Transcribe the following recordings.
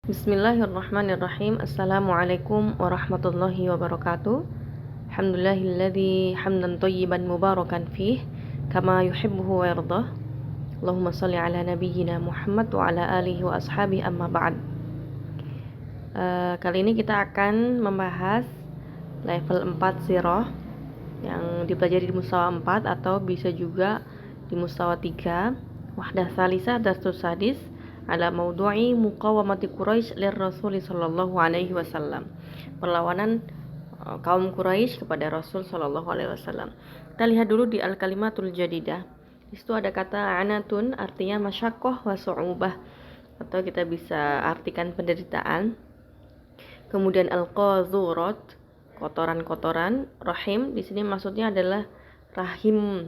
Bismillahirrahmanirrahim. Assalamualaikum warahmatullahi wabarakatuh. Alhamdulillahilladzi hamdan thayyiban mubarakan fih kama yuhibbuhu wa yardah. Allahumma shalli ala nabiyyina Muhammad wa ala alihi wa ashabihi amma ba'd. Kali ini kita akan membahas level 4 sirah yang dipelajari di mustawa 4 atau bisa juga di mustawa 3. Wahdah salisah darsus sadis ala maudu'i muqawamati Quraisy lir Rasul sallallahu alaihi wasallam. Perlawanan kaum Quraisy kepada Rasul sallallahu alaihi wasallam. Kita lihat dulu di al-kalimatul jadidah. Di situ ada kata anatun, artinya masyaqqah wa su'ubah, atau kita bisa artikan penderitaan. Kemudian al-qazurat, kotoran-kotoran. Rahim di sini maksudnya adalah rahim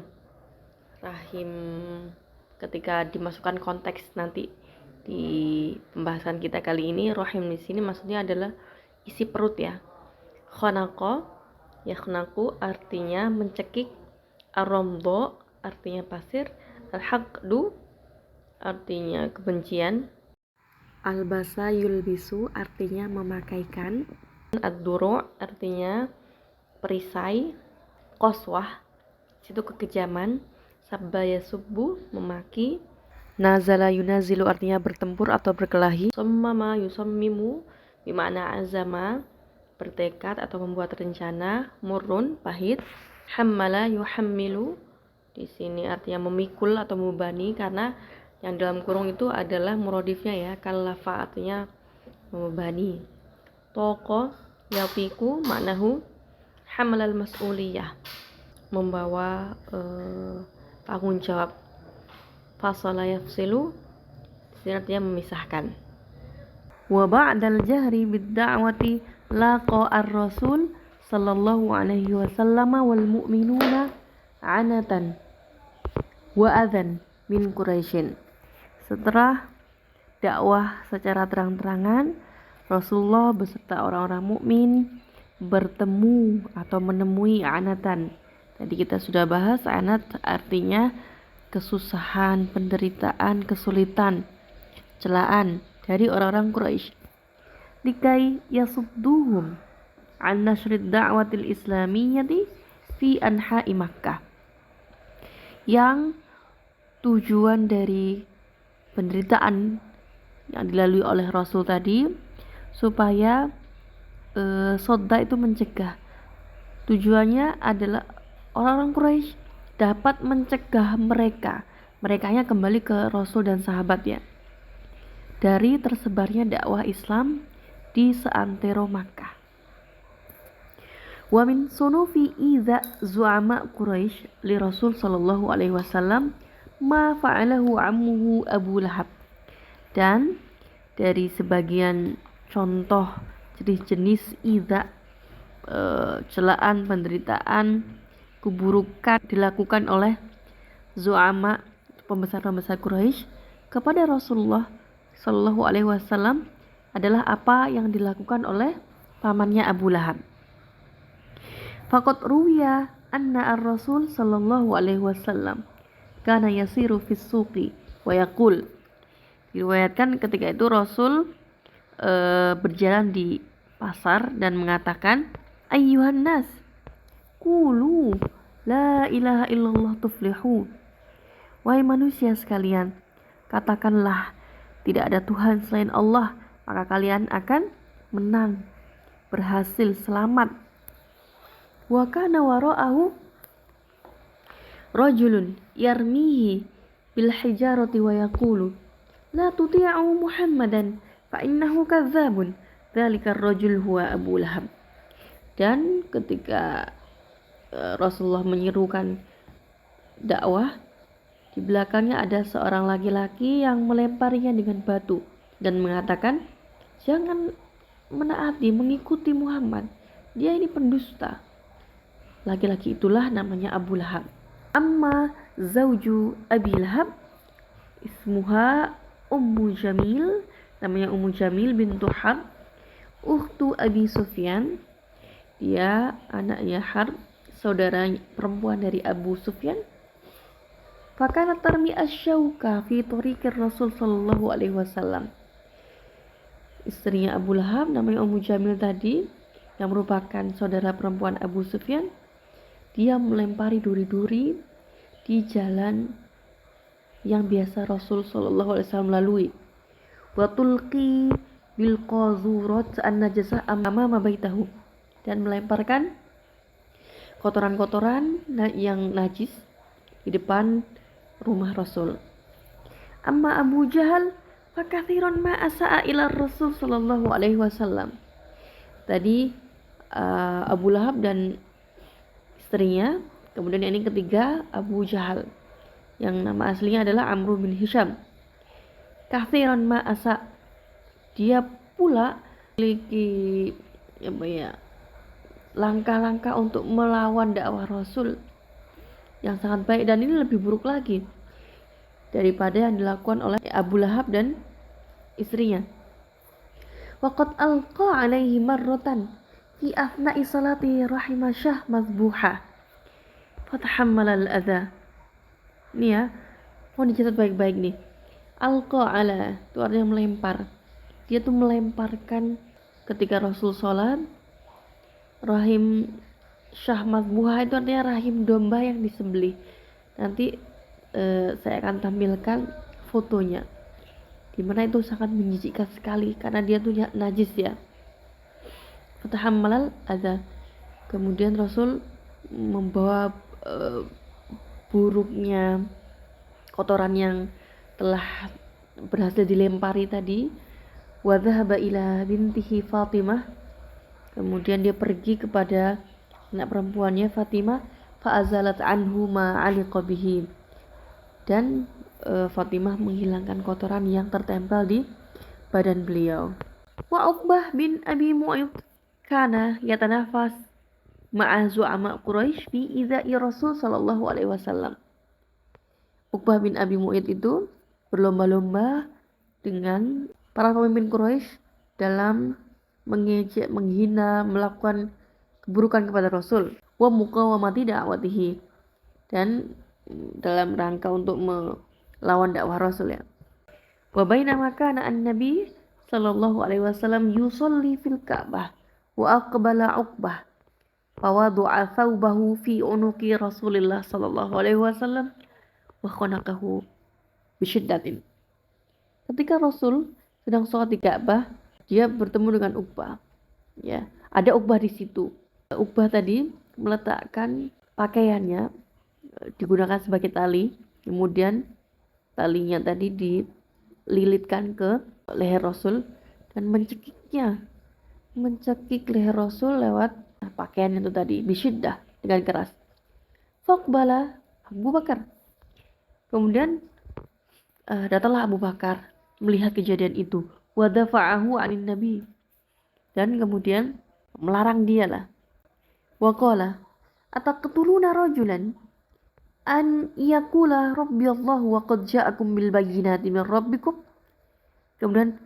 ketika dimasukkan konteks nanti di pembahasan kita kali ini. Rahim di sini maksudnya adalah isi perut ya. Khanaqa, yakhnaku artinya mencekik. Ar-ramdha artinya pasir. Al-haqdu artinya kebencian. Albasa yulbisu artinya memakaikan. Ad-duru' artinya perisai. Qaswah itu kekejaman. Sabba yasubbu memaki. Nazala yunazilu artinya bertempur atau berkelahi. Sammama yusammimu bermakna azama bertekad atau membuat rencana. Murrun pahit. Hammala yuhammilu di sini artinya memikul atau membebani, karena yang dalam kurung itu adalah muradifnya ya. Kallafa artinya membebani. Toko yafiku maknahu hamalal mas'uliyah membawa tanggung jawab. Fasala yafsilu artinya memisahkan. Wa ba'dal jahri bid-da'wati laqa ar-rasul sallallahu alaihi wasallam wal mu'minuna anatan wa adhan min Quraisyin. Setelah dakwah secara terang-terangan, Rasulullah beserta orang-orang mukmin bertemu atau menemui anatan. Tadi kita sudah bahas, anat artinya kesusahan, penderitaan, kesulitan, celaan dari orang-orang Quraisy. Likai yasudduhum an nasyrid da'watil islamiyyati fi anha'i Makkah. Yang tujuan dari penderitaan yang dilalui oleh Rasul tadi supaya sodda itu mencegah. Tujuannya adalah orang-orang Quraisy dapat mencegah merekanya kembali ke Rasul dan sahabatnya dari tersebarnya dakwah Islam di seantero Makkah. Wa min sunufi idza zu'ama Quraisy li Rasul sallallahu alaihi wasallam ma fa'alahu ammuhu Abu Lahab. Dan dari sebagian contoh jenis-jenis idza, celaan, penderitaan, keburukan dilakukan oleh zu'ama, pembesar-pembesar Quraisy kepada Rasulullah sallallahu alaihi wasallam adalah apa yang dilakukan oleh pamannya Abu Lahab. Faqad ruwiya anna ar-Rasul sallallahu alaihi wasallam kana yasiru fis suqi wa yaqul. Diriwayatkan ketika itu Rasul berjalan di pasar dan mengatakan, ayyuhan nas qulu la ilaha illallah tuflihu. Wahai manusia sekalian, katakanlah tidak ada Tuhan selain Allah, maka kalian akan menang, berhasil, selamat. Wa kana wara'ahu rajulun yarmihi bil hijarati wa yaqulu la tuti'u Muhammadan fa innahu kadzabun. Dzalikar rajul huwa Abu Lahab. Dan ketika Rasulullah menyerukan dakwah, di belakangnya ada seorang laki-laki yang melemparinya dengan batu dan mengatakan, jangan menaati, mengikuti Muhammad, dia ini pendusta. Laki-laki itulah namanya Abu Lahab. Amma zauju Abi Lahab ismuha Ummu Jamil, namanya Ummu Jamil bintu Harb, ukhtu Abi Sufyan, dia anaknya Harb, saudara perempuan dari Abu Sufyan. Fakana tarmi asyauka fi tariqir Rasul sallallahu alaihi wasallam. istrinya Abu Lahab namanya Ummu Jamil tadi, yang merupakan saudara perempuan Abu Sufyan, dia melempari duri-duri di jalan yang biasa Rasul Shallallahu Alaihi Wasallam lalui. Wa tulqi bil qazurat an najasah amama baitahu, dan melemparkan kotoran-kotoran yang najis di depan rumah Rasul. Amma Abu Jahal fakathiran ma asa'a ila Rasul sallallahu alaihi wasallam. Tadi Abu Lahab dan istrinya, kemudian yang ini ketiga Abu Jahal yang nama aslinya adalah Amr bin Hisham. Kathiran ma asa, dia pula memiliki langkah-langkah untuk melawan dakwah Rasul yang sangat baik, dan ini lebih buruk lagi daripada yang dilakukan oleh Abu Lahab dan istrinya. Waqad alqa alaihi marratan fi athna'i salati rahimasyah mazbuha fatahammala al-adha. Ini ya, mohon dicatat baik-baik nih. Alqa ala itu artinya melempar. Dia tuh melemparkan ketika Rasul sholat. Rahim syah mazbuha itu artinya rahim domba yang disembelih. Nanti saya akan tampilkan fotonya, dimana itu sangat menjijikkan sekali karena dia tuh najis ya. Fatahammalal adza, kemudian Rasul membawa buruknya kotoran yang telah berhasil dilempari tadi. Wa dhahaba ila bintihi Fatimah, kemudian dia pergi kepada anak perempuannya Fatimah. Fa'azalat anhu ma 'aliqa bihi, dan Fatimah menghilangkan kotoran yang tertempel di badan beliau. Wa Uqbah bin Abi Mu'ayth kana yatanafas ma'a zu'ama Quraisy fi idza'i Rasul sallallahu alaihi wasallam. Uqbah bin Abi Mu'ayth itu berlomba-lomba dengan para pemimpin Quraisy dalam mengejek, menghina, melakukan keburukan kepada Rasul. Wa muqawamati da'watihi, dan dalam rangka untuk melawan dakwah Rasul ya. Wa bainama kana an-nabi sallallahu alaihi wasallam yusalli fil Ka'bah wa aqbala Uqbah fa wada'a thawbahu fi unuqi Rasulillah sallallahu alaihi wasallam wa khanaqahu bisyiddatin. Ketika Rasul sedang sholat di Ka'bah, dia bertemu dengan Uqbah. Ya, ada Uqbah di situ. Uqbah tadi meletakkan pakaiannya digunakan sebagai tali, kemudian talinya tadi dililitkan ke leher Rasul dan mencekik leher Rasul lewat pakaian itu tadi bisyiddah, dengan keras. Faqbala Abu Bakar, kemudian datanglah Abu Bakar melihat kejadian itu. Wa dafa'ahu 'anin nabi, dan kemudian melarang dia lah. Wa qala ataqtuluna rajulan an yakula rabbi Allah wa qad ja'akum bil bayyinati min rabbikum. Kemudian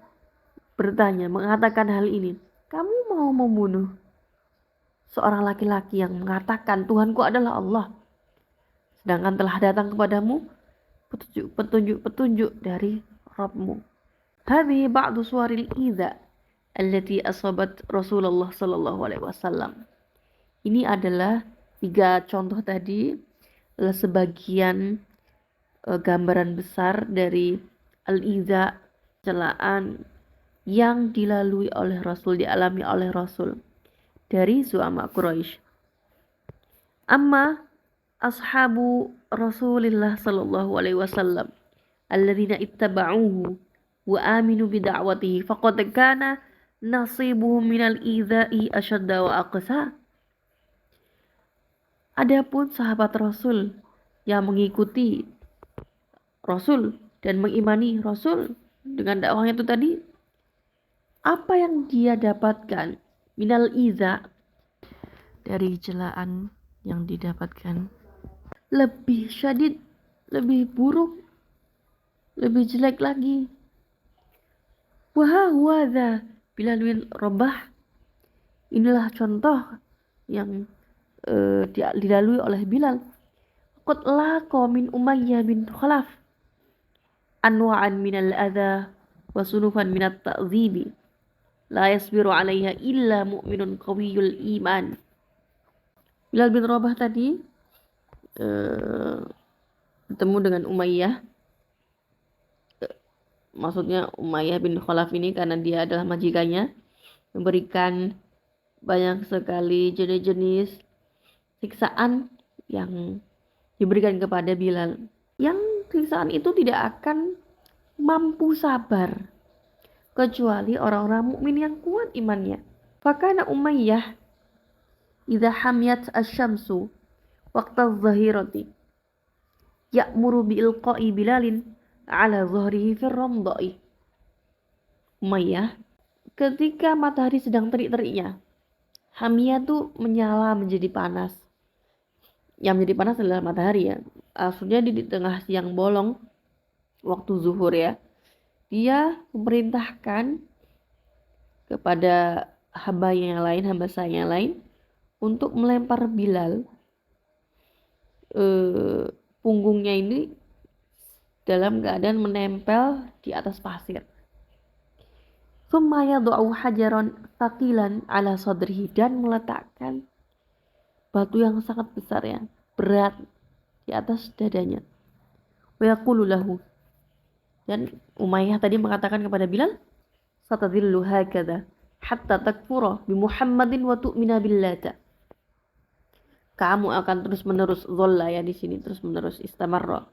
bertanya, mengatakan hal ini, kamu mau membunuh seorang laki-laki yang mengatakan Tuhanku adalah Allah, sedangkan telah datang kepadamu petunjuk dari Rabbmu. Hadhihi ba'du suwaril idza allati asabat Rasulullah sallallahu alaihi wasallam. Ini adalah 3 contoh tadi, adalah sebagian gambaran besar dari al-idza, celaan yang dilalui oleh Rasul, dialami oleh Rasul dari zu'ama Quraisy. Amma ashabu Rasulillah sallallahu alaihi wasallam alladzina ittaba'uhu wa aminu bi da'watihi faqad kana nasibuhum minal idza'i ashadda wa aqsa. Adapun sahabat Rasul yang mengikuti Rasul dan mengimani Rasul dengan dakwahnya itu tadi, apa yang dia dapatkan minal idza, dari celaan yang didapatkan, lebih syadid, lebih buruk, lebih jelek lagi. Wa huwa dza Bilal bin Rabah, inilah contoh yang dilalui oleh Bilal. Qad laqa min Umayyah bin Khalaf anwa'an minal adha wa sunufan minat ta'zibi. la yasbiru 'alaiha illa mu'minun qawiyul iman. Bilal bin Rabah tadi bertemu dengan Umayyah. Maksudnya Umayyah bin Khalaf ini karena dia adalah majikannya, memberikan banyak sekali jenis-jenis siksaan yang diberikan kepada Bilal. Yang siksaan itu tidak akan mampu sabar kecuali orang-orang mukmin yang kuat imannya. Fakana Umayyah idza hamiyat asy-syamsu waqta adh-dhahirati ya'muru bi ilqa'i Bilalin ala dhahrihi fir ramda'i. Umayyah ketika matahari sedang terik-teriknya, hamiyah tuh menyala menjadi panas. Yang menjadi panas adalah matahari ya. Maksudnya di tengah siang bolong waktu zuhur ya. Dia memerintahkan kepada hamba saya yang lain untuk melempar Bilal punggungnya ini dalam keadaan menempel di atas pasir. Tsumma yad'u hajaran thaqilan ala sadrihi, dan meletakkan batu yang sangat besar ya, berat di atas dadanya. Wa yaqulu lahu, dan Umayyah tadi mengatakan kepada Bilal, satadillu hakadha hatta takfura bi Muhammadin wa tu'mina billata. Kamu akan terus-menerus dhalla ya di sini, terus-menerus istamarra.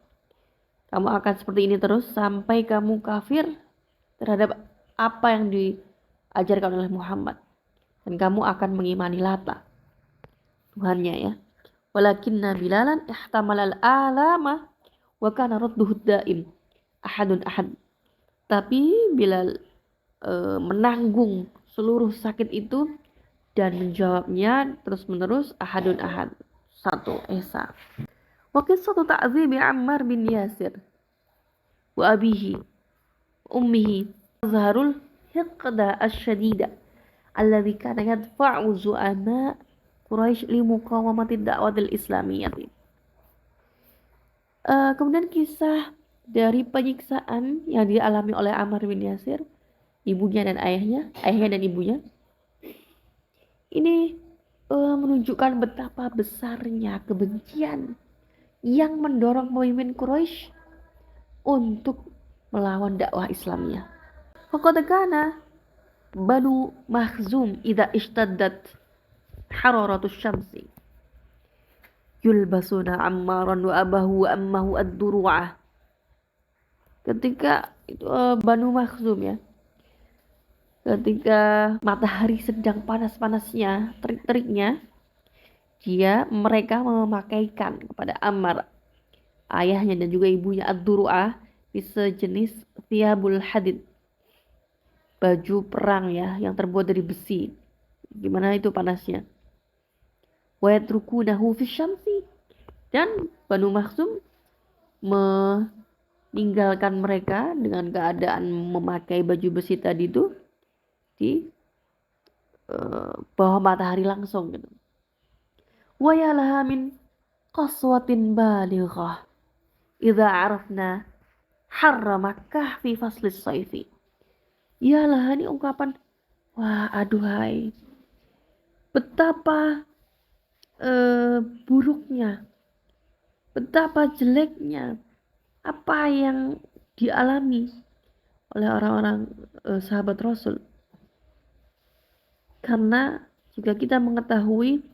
Kamu akan seperti ini terus sampai kamu kafir terhadap apa yang diajarkan oleh Muhammad, dan kamu akan mengimani Lata, Tuhannya ya. Walakinna Bilalan ihtamal al-alama wa kana radduhu daim ahadun ahad. Tapi Bilal menanggung seluruh sakit itu dan menjawabnya terus-menerus ahadun ahad, satu esa. Wa qissatu ta'dhibi Ammar bin Yasir wa abihi ummihi azharul hiqda asyadida alladhi kana yadfa'u zu'ama Quraisy li muqawamati da'watil islamiyyah. Kemudian kisah dari penyiksaan yang dialami oleh Ammar bin Yasir, ibunya dan ayahnya dan ibunya. Ini menunjukkan betapa besarnya kebencian yang mendorong pemimpin Quraisy untuk melawan dakwah Islamnya. Faqad kana Banu Makhzum idza ishtaddat hararatus syamsi yulbasuna Ammaran wa abahu wa ammahu ad-duru'ah. Ketika itu Banu Makhzum ya, ketika matahari sedang panas-panasnya, terik-teriknya, mereka memakaikan kepada Ammar, ayahnya dan juga ibunya ad-duru'ah, sejenis thiyabul hadid, baju perang ya yang terbuat dari besi. Gimana itu panasnya? Wa yatrukunahu fi syamsi, dan Banu Makhzum meninggalkan mereka dengan keadaan memakai baju besi tadi itu di bawah matahari langsung gitu. Wa yalaha min qaswatin balighah idza arafna harra Makkah fi faslis saifi. Yalah, ini ungkapan, wah aduhai, betapa buruknya, betapa jeleknya apa yang dialami oleh orang-orang sahabat Rasul. Karena jika kita mengetahui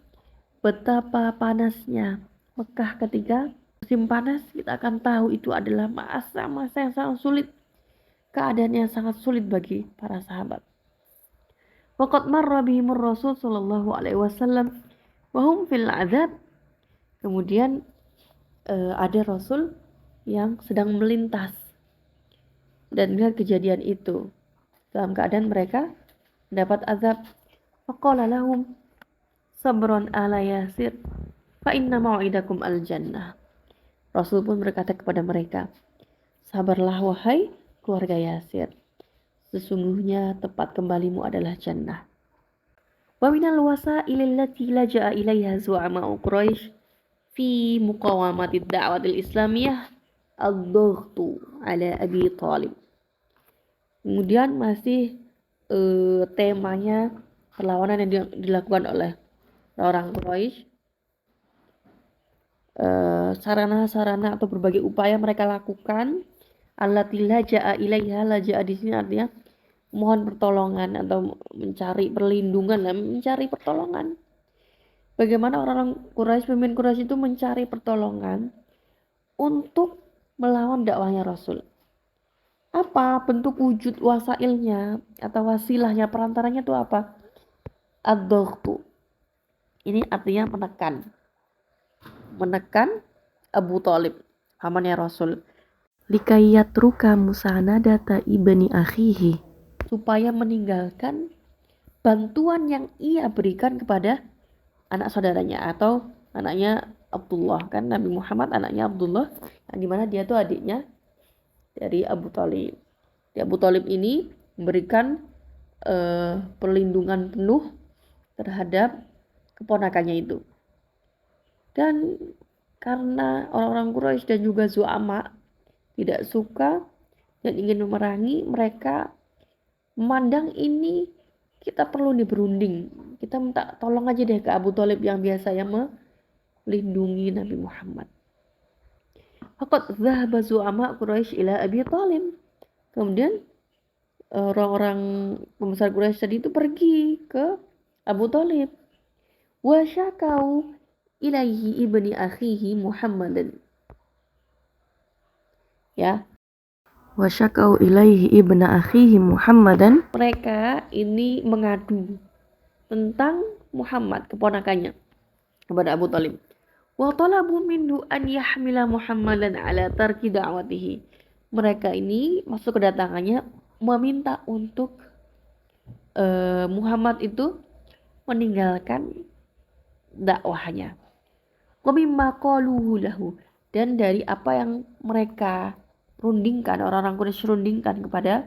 betapa panasnya Mekah ketika musim panas, kita akan tahu itu adalah masa-masa yang sangat sulit, keadaan yang sangat sulit bagi para sahabat. Waqad marra bihimur Rasul sallallahu alaihi wasallam wa hum fil azab. Kemudian ada Rasul yang sedang melintas dan melihat kejadian itu dalam keadaan mereka mendapat azab. Faqala lahum sabron ala Yasir fa inna mau'idakum al-jannah. Rasul pun berkata kepada mereka, sabarlah wahai keluarga Yasir, sesungguhnya tempat kembalimu adalah jannah. Wa minal wasailil lati laja'a ilaiha zu'ama'u Quraisy fi muqawamati da'watil islamiyah ad-dhaghtu ala Abi Thalib. Kemudian masih temanya perlawanan yang dilakukan oleh orang Quraisy, sarana-sarana atau berbagai upaya mereka lakukan. Allati laja'a ilaiha, laja'a di sini artinya mohon pertolongan atau mencari perlindungan, mencari pertolongan. Bagaimana orang-orang Quraisy, pemimpin Quraisy itu mencari pertolongan untuk melawan dakwahnya Rasul. Apa bentuk wujud wasailnya atau wasilahnya, perantaranya itu apa? Ad-dhaghtu. Ini artinya menekan Abu Thalib, pamannya Rasul. Likayatruka musanadata ibni akhihi, supaya meninggalkan bantuan yang ia berikan kepada anak saudaranya atau anaknya Abdullah. Kan Nabi Muhammad anaknya Abdullah, yang dimana dia tuh adiknya dari Abu Thalib. Abu Thalib ini memberikan perlindungan penuh terhadap keponakannya itu. Dan karena orang-orang Quraisy dan juga Zu'ama tidak suka dan ingin memerangi, mereka memandang ini kita perlu diberunding. Kita minta tolong aja deh ke Abu Thalib yang biasa yang melindungi Nabi Muhammad. Faqad dhahaba Zu'ama Quraisy ila Abi Thalib. Kemudian orang-orang pembesar Quraisy tadi itu pergi ke Abu Thalib. Wa syakau ilaihi ibni akhihi Muhammadan. Ya. Wa syakau ilaihi ibna akhihi Muhammadan. Mereka ini mengadu tentang Muhammad, keponakannya, kepada Abu Thalib. Wa talabu minhu an yahmila Muhammadan ala tarki da'watihi. Mereka ini masuk kedatangannya meminta untuk Muhammad itu meninggalkan dakwahnya. Wa mimma qaluhu lahu, dan dari apa yang mereka rundingkan, orang-orang Quraisy rundingkan kepada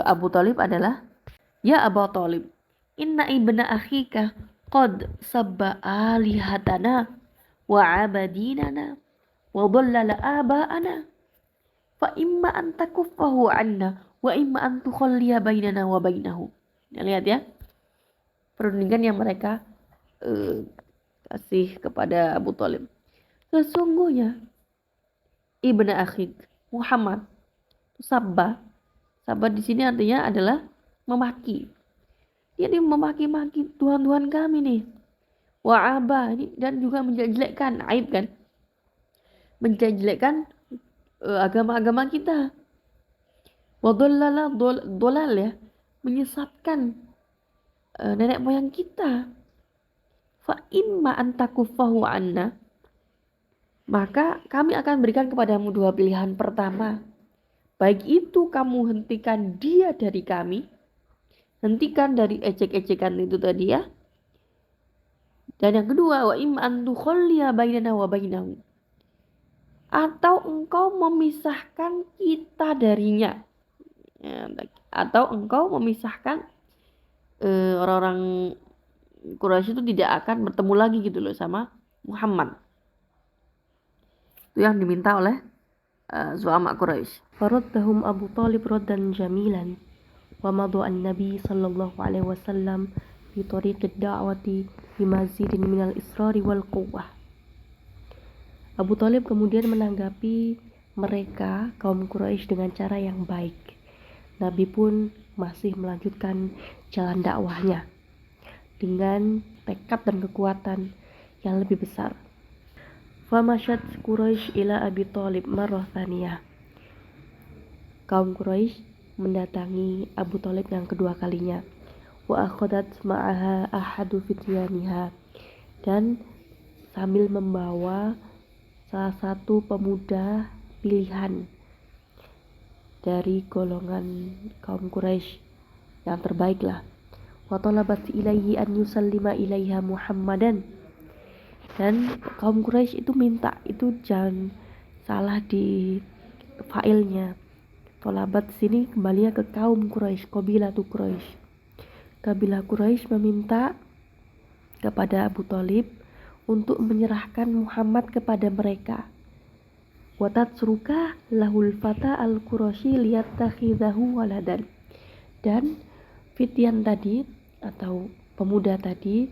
Abu Thalib adalah, ya Abu Thalib, inna ibna akhika qad sabba alihatana wa abadinana wa dhallala aba'ana fa imma an takuffahu anna wa imma an tukhalliya bainana wa bainahu. Lihat ya, perundingan yang mereka kasih kepada Abu Thalib. Sesungguhnya ibnu akhik Muhammad, sabba di sini artinya adalah memaki. Dia memaki-maki Tuhan-Tuhan kami nih. Wa'aba ini, dan juga menjelekkan, aib kan, menjelekkan agama-agama kita. Wadallala dolal ya, menyesatkan nenek moyang kita. Fa imma antakuffahu anna, maka kami akan berikan kepadamu dua pilihan. Pertama, baik itu kamu hentikan dia dari kami, hentikan dari ejek-ejekan itu tadi ya. Dan yang kedua, wa imma an tukhalliya bainana wa bainahu, atau engkau memisahkan kita darinya, ya, atau engkau memisahkan orang-orang Quraisy itu tidak akan bertemu lagi gitu loh sama Muhammad. Itu yang diminta oleh Zu'ama Quraisy. Faraddahum Abu Thalib raddan jamilan wa madu an-nabi sallallahu alaihi wasallam fi tariqid da'wati bi mazidin minal israri wal quwwah. Abu Thalib kemudian menanggapi mereka kaum Quraisy dengan cara yang baik. Nabi pun masih melanjutkan jalan dakwahnya dengan tekad dan kekuatan yang lebih besar. Famasyat Quraisy ila Abi Thalib marrah tsaniyah. Kaum Quraisy mendatangi Abu Thalib yang kedua kalinya. Wa akhadat ma'aha ahadu fityaniha, dan sambil membawa salah satu pemuda pilihan dari golongan kaum Quraisy yang terbaik lah. Wa talabat ilaihi an yusallima ilaiha Muhammadan, dan kaum Quraisy itu minta, itu jangan salah di failnya. Talabat sini kembalinya ke kaum Quraisy, qabilatu Quraisy. Kabilah Quraisy meminta kepada Abu Thalib untuk menyerahkan Muhammad kepada mereka. Wa tatsruka lahul fata al-Quraisy liyattakhidhahu waladan, Dan fityan tadi atau pemuda tadi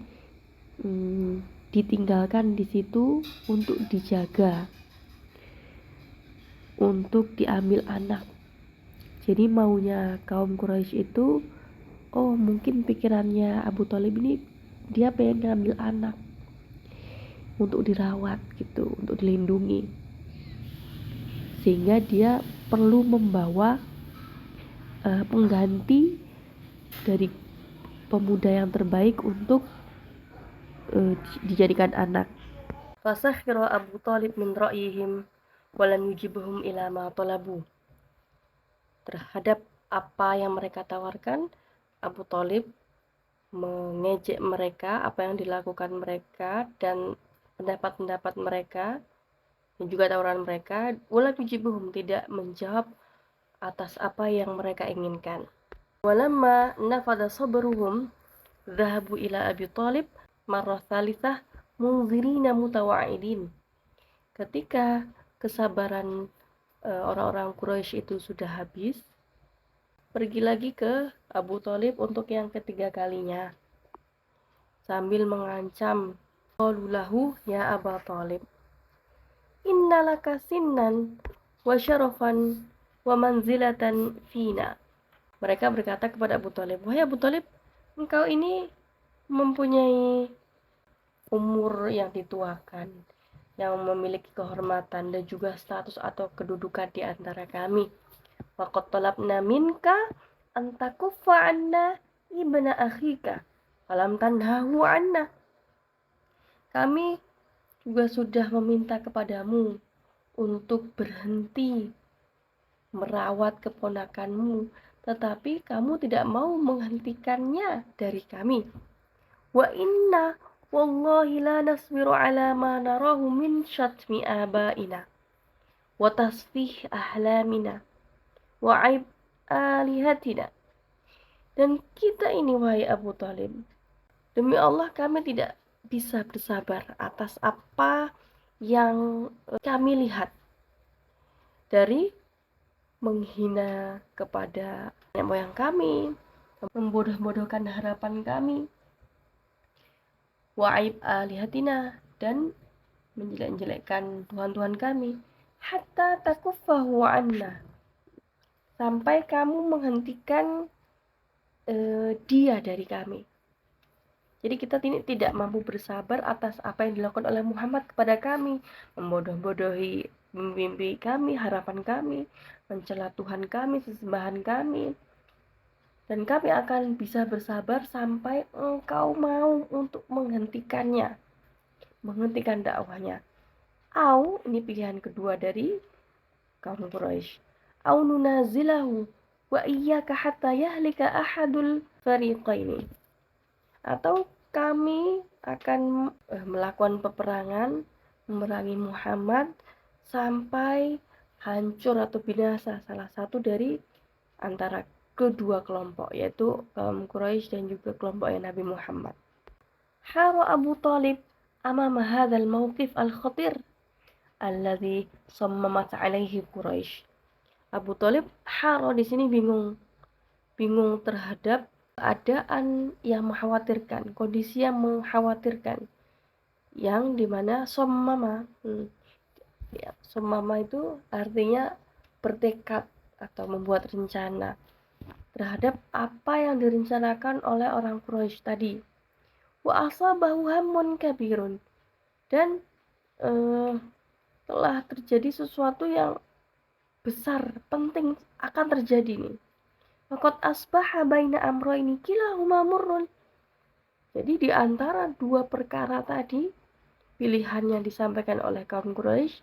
ditinggalkan di situ untuk dijaga, untuk diambil anak. Jadi maunya kaum Quraisy itu, mungkin pikirannya Abu Thalib ini dia pengen ngambil anak untuk dirawat gitu, untuk dilindungi, sehingga dia perlu membawa pengganti dari pemuda yang terbaik untuk dijadikan anak. Fasakhira Abu Thalib min ra'yihim walam yujibuhum ila ma talabu. Terhadap apa yang mereka tawarkan, Abu Thalib mengejek mereka, apa yang dilakukan mereka dan pendapat-pendapat mereka dan juga tawaran mereka. Walam yujibuhum, tidak menjawab atas apa yang mereka inginkan. Walamma nafada sabruhum dhahabu ila Abi Thalib marrah thalithah munzirina mutawa'idin. Ketika kesabaran orang-orang Quraisy itu sudah habis, pergi lagi ke Abu Thalib untuk yang ketiga kalinya sambil mengancam. Qalu lahu ya Aba Thalib, innalaka sinnan wa syarafan wa manzilatan fina. Mereka berkata kepada Abu Thalib, wahai Abu Thalib, engkau ini mempunyai umur yang dituakan, yang memiliki kehormatan dan juga status atau kedudukan di antara kami. Waqad talabna minka an takuffa anna ibna akhika falam tanhahu anna. Kami juga sudah meminta kepadamu untuk berhenti merawat keponakanmu, tetapi kamu tidak mau menghentikannya dari kami. Wa inna wallahi la nasbiru ala ma narahu min syatmi abaina wa tasfih ahlamina wa aib alihatina. Dan kita ini, wahai Abu Thalib, demi Allah kami tidak bisa bersabar atas apa yang kami lihat dari menghina kepada nenek moyang kami, membodoh-bodohkan harapan kami, wa'ib alihatina, dan menjelek-jelekkan Tuhan-Tuhan kami, hatta takuffahu anna, sampai kamu menghentikan dia dari kami. Jadi kita tidak mampu bersabar atas apa yang dilakukan oleh Muhammad kepada kami, membodoh-bodohi mimpi kami, harapan kami, mencela Tuhan kami, sesembahan kami. Dan kami akan bisa bersabar sampai engkau mau untuk menghentikannya, menghentikan dakwahnya. Au, ini pilihan kedua dari kaum Quraisy. Au nunazilahu wa iyyaka hatta yahlika ahadul fariqaini. Atau kami akan melakukan peperangan, memerangi Muhammad sampai hancur atau binasa salah satu dari antara kedua kelompok, yaitu kaum Quraisy dan juga kelompok Nabi Muhammad. Hara Abu Thalib amama hadzal mawqif al-khatir alladhi sammamat alaihi Quraisy. Abu Thalib hara di sini bingung terhadap keadaan yang mengkhawatirkan, kondisi yang mengkhawatirkan, yang dimana sommama itu artinya bertekad atau membuat rencana terhadap apa yang direncanakan oleh orang Quraisy tadi. Wa asabahu hammun kabirun, dan telah terjadi sesuatu yang besar, penting akan terjadi nih. Faqad asbaha baina amrayni kilahuma murrun. Jadi di antara dua perkara tadi, pilihan yang disampaikan oleh kaum Quraisy,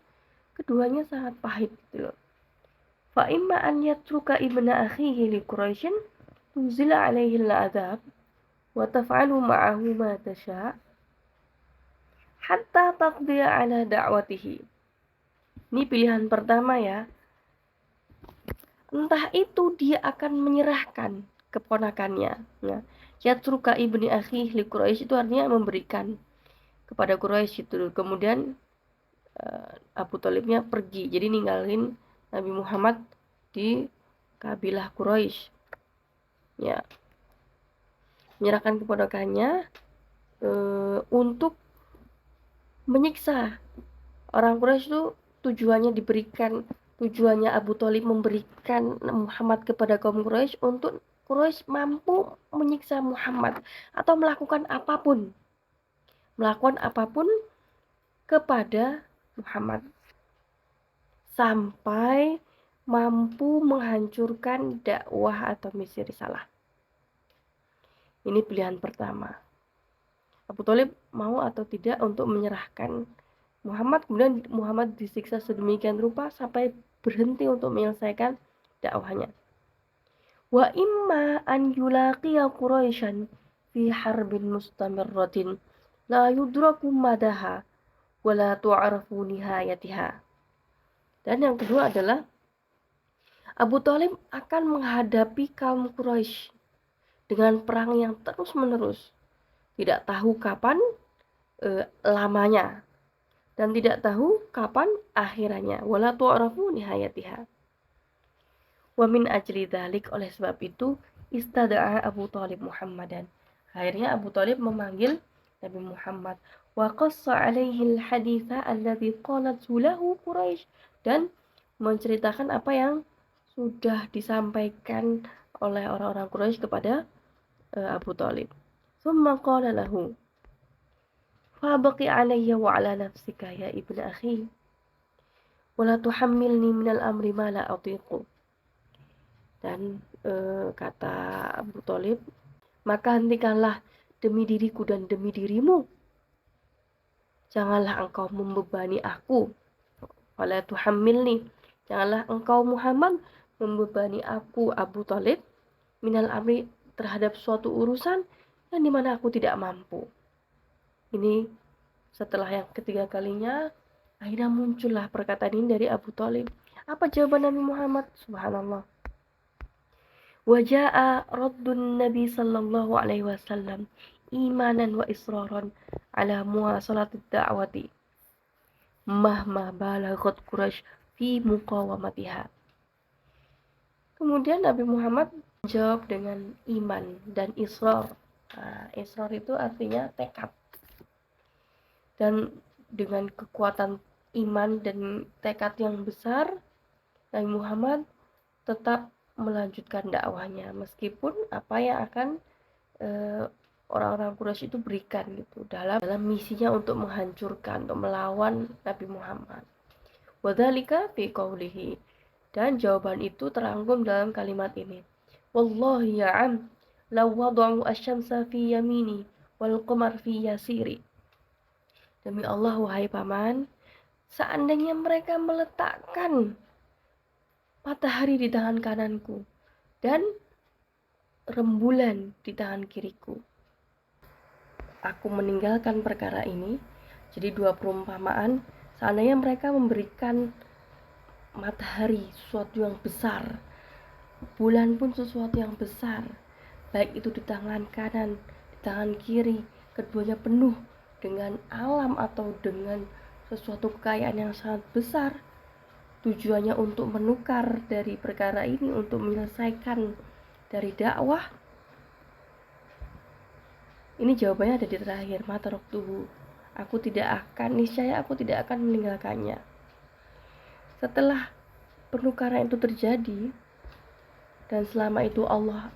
keduanya sangat pahit gitu loh. Fa imma an yatruka ibna akhihi li Quraisyin tunzila alaihi al-'adzab wa taf'alu ma'ahu ma tasha' hatta taqdiya ala da'watihi. Ini pilihan pertama ya. Entah itu dia akan menyerahkan keponakannya. Nah, yatruka ibni akhi li Quraisy itu artinya memberikan kepada Quraisy itu. Kemudian Abu Thalibnya pergi, jadi ninggalin Nabi Muhammad di kabilah Quraisy. ya, menyerahkan keponakannya untuk menyiksa orang Quraisy. Itu tujuannya Abu Thalib memberikan Muhammad kepada kaum Quraisy untuk Quraisy mampu menyiksa Muhammad atau melakukan apapun kepada Muhammad sampai mampu menghancurkan dakwah atau misi risalah. Ini pilihan pertama. Abu Thalib mau atau tidak untuk menyerahkan Muhammad, kemudian Muhammad disiksa sedemikian rupa sampai berhenti untuk menyelesaikan dakwahnya. Wa imma an yulaqiya Quraisyan fi harbin mustamirratin la yudraku madaha wa la tu'rafu nihayatiha. Dan yang kedua adalah Abu Thalib akan menghadapi kaum Quraisy dengan perang yang terus-menerus, tidak tahu kapan lamanya dan tidak tahu kapan akhirannya. Wala tu'rafu nihayatiha. Wa min ajli dzalik, oleh sebab itu istada'a Abu Thalib Muhammadan. Akhirnya Abu Thalib memanggil Nabi Muhammad. Wa qassa 'alaihi al-haditha alladhi qalat lahu Quraisy, dan menceritakan apa yang sudah disampaikan oleh orang-orang Quraisy kepada Abu Thalib. Tsumma qala lahu fabqi 'alayya wa 'ala nafsika ya ibnu akhi wa la tuhammilni minal amri ma la atiqu. Dan kata Abu Thalib, maka hentikanlah demi diriku dan demi dirimu, janganlah engkau membebani aku. Wala tuhammilni, janganlah engkau Muhammad membebani aku Abu Thalib minal amri, terhadap suatu urusan yang dimana aku tidak mampu. Ini setelah yang ketiga kalinya, akhirnya muncullah perkataan ini dari Abu Thalib. Apa jawaban Nabi Muhammad? Subhanallah. Waja'a raddun Nabi sallallahu alaihi wasallam imanan wa israran ala muwasalatid da'wati mahma balaghat Quraisy fi muqawamatiha. Kemudian Nabi Muhammad jawab dengan iman dan israr. Israr itu artinya tekad. Dan dengan kekuatan iman dan tekad yang besar, Nabi Muhammad tetap melanjutkan dakwahnya meskipun apa yang akan orang-orang Quraisy itu berikan gitu dalam misinya untuk menghancurkan, untuk melawan Nabi Muhammad. Wadzalika fi qaulihi, dan jawaban itu terangkum dalam kalimat ini. Wallahi ya'am law wada'u asy-syamsa fi yamini wal qamar fi yasiri. Demi Allah wahai paman, seandainya mereka meletakkan matahari di tangan kananku dan rembulan di tangan kiriku, aku meninggalkan perkara ini. Jadi dua perumpamaan, seandainya mereka memberikan matahari sesuatu yang besar, bulan pun sesuatu yang besar, baik itu di tangan kanan, di tangan kiri, keduanya penuh dengan alam atau dengan sesuatu kekayaan yang sangat besar, tujuannya untuk menukar dari perkara ini, untuk menyelesaikan dari dakwah. Ini jawabannya ada di terakhir, mataroktuhu, niscaya aku tidak akan meninggalkannya. Setelah penukaran itu terjadi, dan selama itu Allah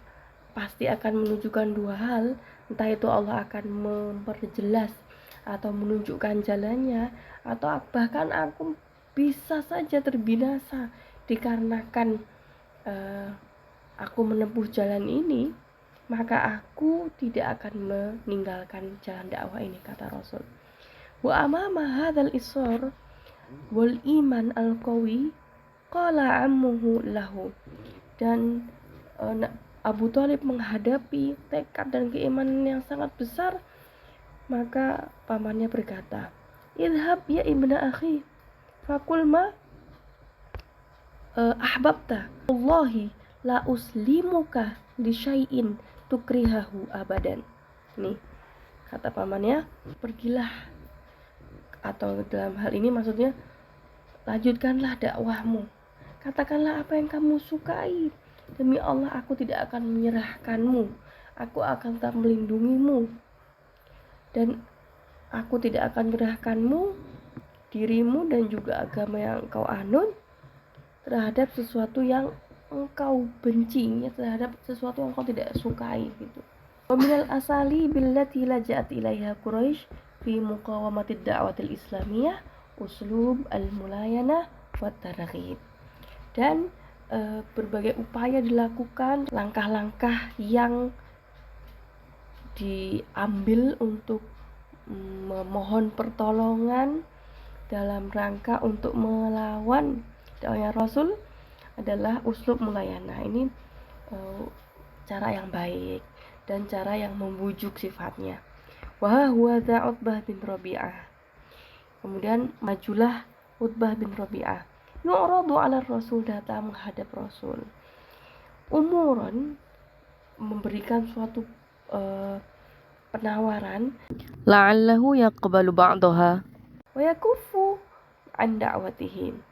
pasti akan menunjukkan dua hal, entah itu Allah akan memperjelas atau menunjukkan jalannya, atau bahkan aku bisa saja terbinasa dikarenakan aku menempuh jalan ini, maka aku tidak akan meninggalkan jalan dakwah ini, kata Rasul. Wa amama hadzal israr wal iman al-qawi qala ammuhu lahu. Dan Abu Thalib menghadapi tekad dan keimanan yang sangat besar, maka pamannya berkata, idhab ya ibna akhi fakul ma ahbabta wallahi la uslimuka li syai'in tukrihahu abadan. Nih kata pamannya, pergilah, atau dalam hal ini maksudnya lanjutkanlah dakwahmu, katakanlah apa yang kamu sukai, Demi Allah aku tidak akan menyerahkanmu, aku akan tetap melindungimu, dan aku tidak akan menyerahkanmu, dirimu dan juga agama yang engkau anut terhadap sesuatu yang engkau benci, terhadap sesuatu yang engkau tidak sukai gitu. Wa minal asali billati laja'at ilaiha Quraisy fi muqawamatid da'watil islamiyah uslub al-mulayana wa targhib. Dan berbagai upaya dilakukan, langkah-langkah yang diambil untuk memohon pertolongan dalam rangka untuk melawan dakwahnya Rasul adalah uslub mulayana. Ini cara yang baik dan cara yang membujuk sifatnya. Wa huwa Utbah bin Rabi'ah. Kemudian majulah Utbah bin Rabi'ah. Yu'radu 'ala Rasul, datang menghadap Rasul. Umuran, memberikan suatu penawaran, la'allahu yaqbalu ba'daha wa yakuffu an da'watihim.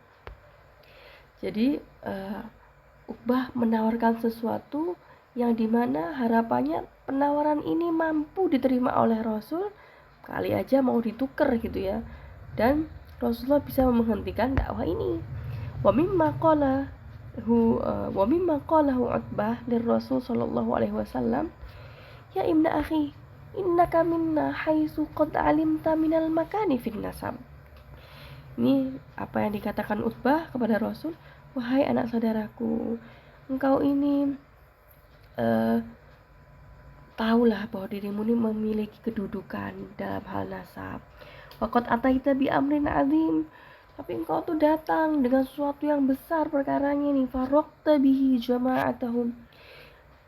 Jadi Uqbah menawarkan sesuatu yang dimana harapannya penawaran ini mampu diterima oleh Rasul, kali aja mau ditukar gitu ya, dan Rasulullah bisa menghentikan dakwah ini. Wa mimma qalahu Utbah lir Rasul sallallahu alaihi wasallam, ya ibna akhi, innaka minna haitsu qad alimta minal makani fin nasab. Ini apa yang dikatakan Utbah kepada Rasul, wahai anak saudaraku, engkau ini tahulah bahwa dirimu ini memiliki kedudukan dalam hal nasab. Waqad ataita bi amrin azim, tapi engkau tuh datang dengan sesuatu yang besar perkaranya nih, faraqta bihi jama'atahum,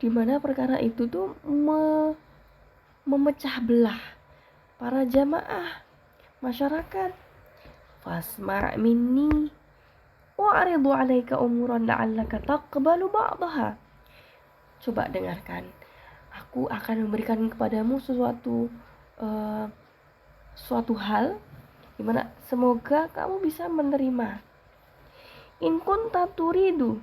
di mana perkara itu tuh memecah belah para jamaah masyarakat. Fasma' minni wa'ridu 'alaika umuran la'allaka taqbalu ba'daha. Coba dengarkan, aku akan memberikan kepadamu suatu hal dimana semoga kamu bisa menerima. In kunta turidu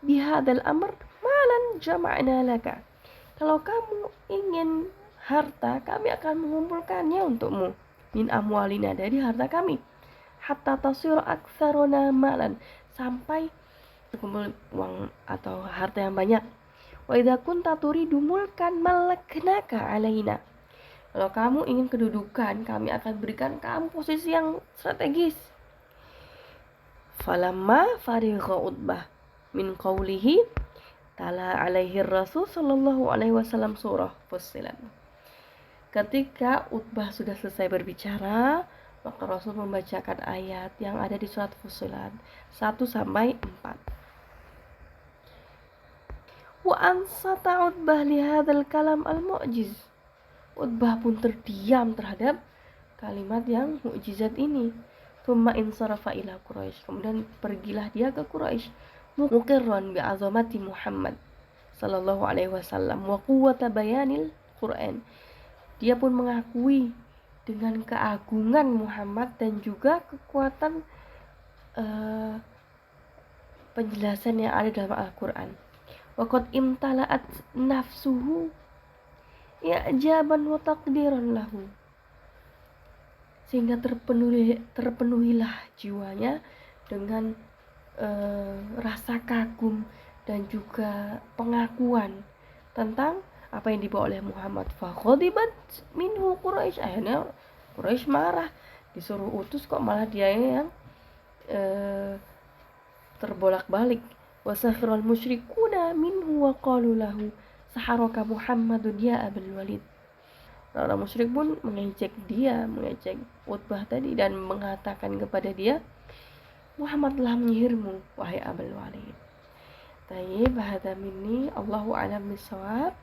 bihadal amr malan jama'na laka. Kalau kamu ingin harta, kami akan mengumpulkannya untukmu. Min amwalina, dari harta kami. Hatta tasir aktsaruna malan, sampai terkumpul uang atau harta yang banyak. Wa idza kunta turidu mulkan malaknaka alaina. Kalau kamu ingin kedudukan, kami akan berikan kamu posisi yang strategis. Falamma farigha Utbah min qawlihi tala alaihi Rasul sallallahu alaihi wasallam surah Fussilat. Ketika Utbah sudah selesai berbicara, maka Rasul membacakan ayat yang ada di surat Fussilat 1 sampai 4. Wa ansata Utbah li hadzal kalam al-mu'jiz. Utbah pun terdiam terhadap kalimat yang mukjizat ini. Tsumma insarafa ila Quraisy, kemudian pergilah dia ke Quraisy, muqirran bi azamati Muhammad sallallahu alaihi wasallam wa quwwata bayanil Quran. Dia pun mengakui dengan keagungan Muhammad dan juga kekuatan penjelasan yang ada dalam Al-Quran. Waqad imtala'at nafsuhu i'jaban wa taqdiran lahu, sehingga terpenuhilah jiwanya dengan rasa kagum dan juga pengakuan tentang apa yang dibawa oleh Muhammad. Fakhodibat minhu Quraisy, akhirnya Quraisy marah, disuruh utus kok malah dia yang terbolak-balik. Wasakhiral musyrikuna minhu wa qalu lahu saharaka Muhammadun ya Abul Walid. Orang musyrik pun mengejek Utbah tadi dan mengatakan kepada dia, Muhammad telah menyihirmu wahai Abul Walid. Tayyib, hadza minni, Allahu a'lam bishawab.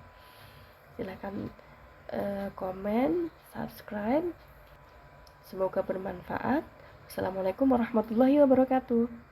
Silakan komen, subscribe. Semoga bermanfaat. Assalamualaikum warahmatullahi wabarakatuh.